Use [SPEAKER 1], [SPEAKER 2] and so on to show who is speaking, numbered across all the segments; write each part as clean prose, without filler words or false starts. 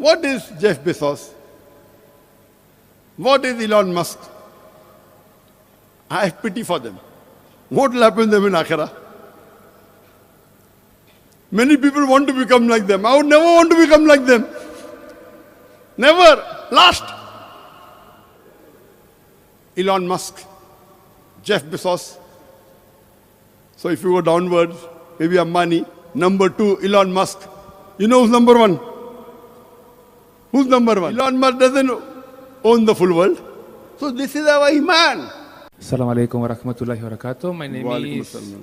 [SPEAKER 1] What is Jeff Bezos? What is Elon Musk? I have pity for them. What will happen to them in Akhirah? Many people want to become like them. I would never want to become like them. Never. Last. Elon Musk, Jeff Bezos. So if you go downwards, maybe Ambani. Number 2, Elon Musk. You know who's number 1? Who's number 1? Elon Musk doesn't own the full world. So this is our Iman.
[SPEAKER 2] Assalamu alaikum wa rahmatullahi wa barakatuh. My name is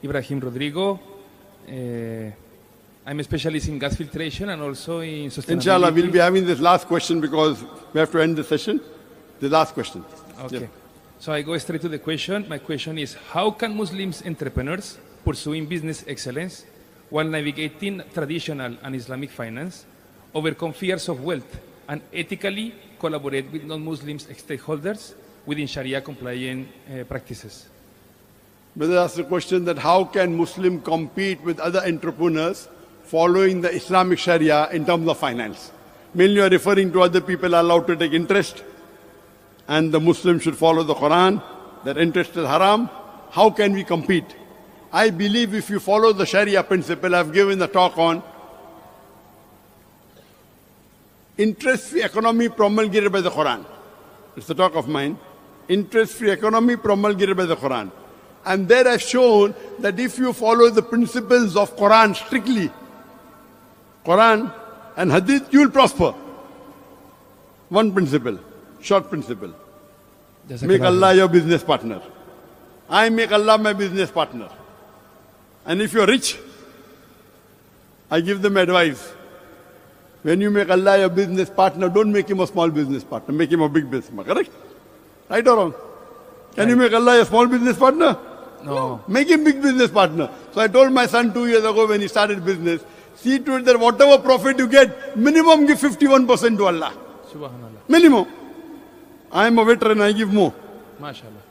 [SPEAKER 2] Ibrahim Rodrigo. I'm a specialist in gas filtration and also in sustainability.
[SPEAKER 1] Inshallah, we'll be having this last question because we have to end the session. The last question.
[SPEAKER 2] Okay.
[SPEAKER 1] Yeah.
[SPEAKER 2] So I go straight to the question. My question is, how can Muslims entrepreneurs pursuing business excellence while navigating traditional and Islamic finance overcome fears of wealth and ethically collaborate with non-Muslim stakeholders within Sharia compliant practices?
[SPEAKER 1] Brother asked the question that how can Muslim compete with other entrepreneurs following the Islamic Shari'a in terms of finance? Mainly you are referring to other people are allowed to take interest and the Muslims should follow the Quran, that interest is haram. How can we compete? I believe if you follow the Sharia principle, I've given the talk on interest-free economy promulgated by the Quran. It's the talk of mine. Interest-free economy promulgated by the Quran. And there I've shown that if you follow the principles of Quran strictly, Quran and Hadith, you will prosper. One principle, short principle. Make Allah your business partner. I make Allah my business partner. And if you're rich, I give them advice. When you make Allah your business partner, don't make him a small business partner, make him a big business partner. Correct? Right or wrong? Can you make Allah a small business partner?
[SPEAKER 2] No.
[SPEAKER 1] Make him big business partner. So I told my son 2 years ago when he started business, see to it that whatever profit you get, minimum give 51% to Allah.
[SPEAKER 2] Subhanallah.
[SPEAKER 1] Minimum. I am a veteran, I give more.
[SPEAKER 2] MashaAllah.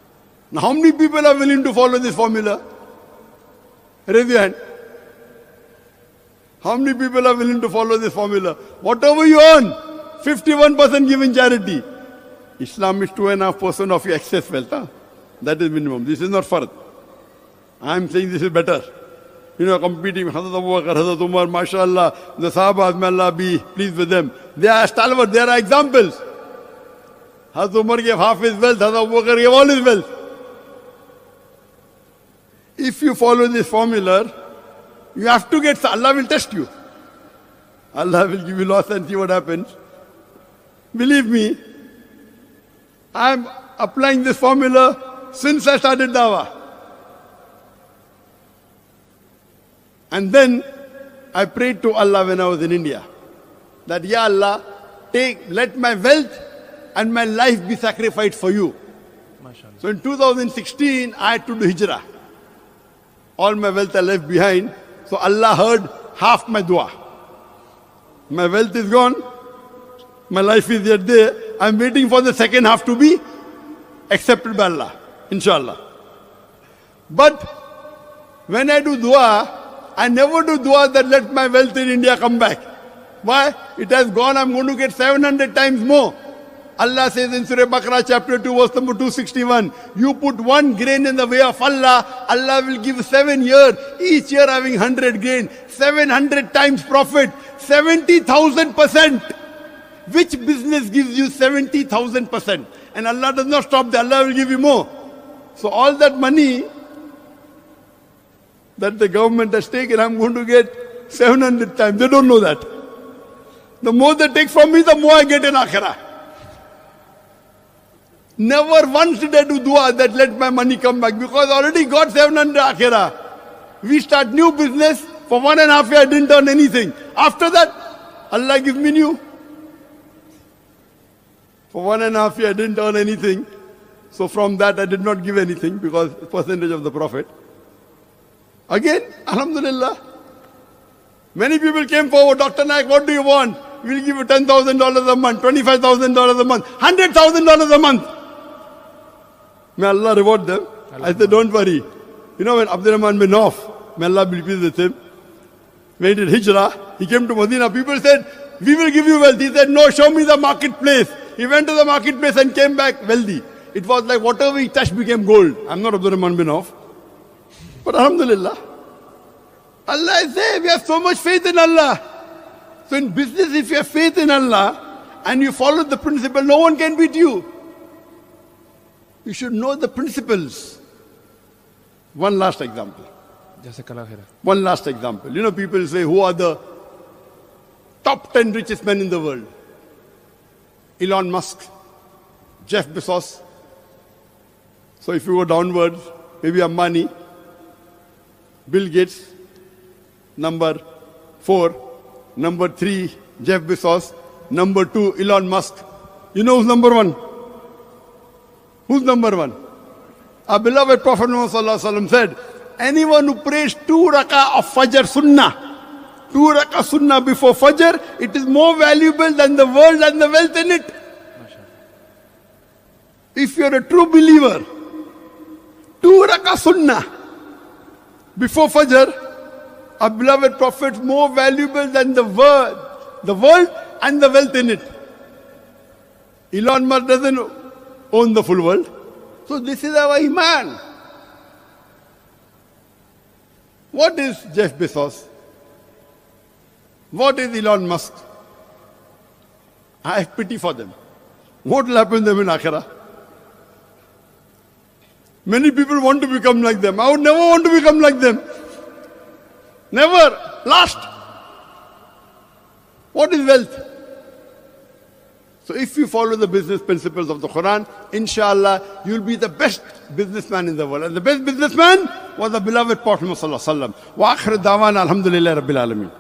[SPEAKER 1] Now how many people are willing to follow this formula? Raise your hand. How many people are willing to follow this formula? Whatever you earn, 51% give in charity. Islam is 2.5% of your excess wealth. Huh? That is minimum. This is not fard. I am saying this is better. You know, competing with Hazrat Abu Bakr, Hazrat Umar, mashallah, the Sahabas, may Allah be pleased with them. They are stalwart, there are examples. Hazrat Umar gave half his wealth, Hazrat Abu Bakr gave all his wealth. If you follow this formula, you have to get, Allah will test you. Allah will give you loss and see what happens. Believe me, I am applying this formula since I started Dawah. And then I prayed to Allah when I was in India that, Ya Allah, let my wealth and my life be sacrificed for you.
[SPEAKER 2] MashaAllah.
[SPEAKER 1] So in 2016, I had to do hijrah. All my wealth I left behind. So Allah heard half my dua. My wealth is gone. My life is yet there. I'm waiting for the second half to be accepted by Allah. Inshallah. But when I do dua, I never do dua that let my wealth in India come back. Why? It has gone. I'm going to get 700 times more. Allah says in Surah Baqarah chapter 2 verse number 261, you put 1 grain in the way of Allah, Allah will give 7 years, each year having 100 grain, 700 times profit, 70,000%. Which business gives you 70,000%? And Allah does not stop there, Allah will give you more. So all that money that the government has taken, I'm going to get 700 times. They don't know that. The more they take from me, the more I get in Akhirah. Never once did I do dua that let my money come back because I already got 700 Akhirah. We start new business. For 1.5 years I didn't earn anything. After that, Allah gives me new. For 1.5 years I didn't earn anything. So from that I did not give anything because percentage of the profit. Again, Alhamdulillah. Many people came forward, Dr. Naik, what do you want? We'll give you $10,000 a month, $25,000 a month, $100,000 a month. May Allah reward them. I said, don't worry. You know when Abdurrahman bin Auf, may Allah be pleased with him, when he did Hijrah, he came to Medina, people said, we will give you wealth. He said, no, show me the marketplace. He went to the marketplace and came back wealthy. It was like whatever he touched became gold. I'm not Abdul Rahman bin Auf. But alhamdulillah, Allah is there. We have so much faith in Allah. So in business, if you have faith in Allah and you follow the principle, no one can beat you. You should know the principles. One last example.
[SPEAKER 2] Jazakallah khair.
[SPEAKER 1] One last example. You know, people say, who are the top 10 richest men in the world? Elon Musk, Jeff Bezos. So if you go downwards, maybe Ambani, Bill Gates, number 4, number 3, Jeff Bezos, number 2, Elon Musk. You know who's number 1? Who's number 1? Our beloved Prophet Muhammad Sallallahu Alaihi Wasallam said, anyone who prays 2 rakah of Fajr Sunnah, 2 rakah Sunnah before Fajr, it is more valuable than the world and the wealth in it. If you're a true believer, 2 rakah Sunnah before Fajr, our beloved Prophet more valuable than the world and the wealth in it. Elon Musk doesn't own the full world. So this is our Iman. What is Jeff Bezos? What is Elon Musk? I have pity for them. What will happen to them in Akhirah? Many people want to become like them. I would never want to become like them. Never. Last. What is wealth? So if you follow the business principles of the Quran, inshallah, you will be the best businessman in the world. And the best businessman was the beloved Prophet Muhammad Sallallahu Alaihi Wasallam. Wa akhir da'wana alhamdulillahi rabbil alameen.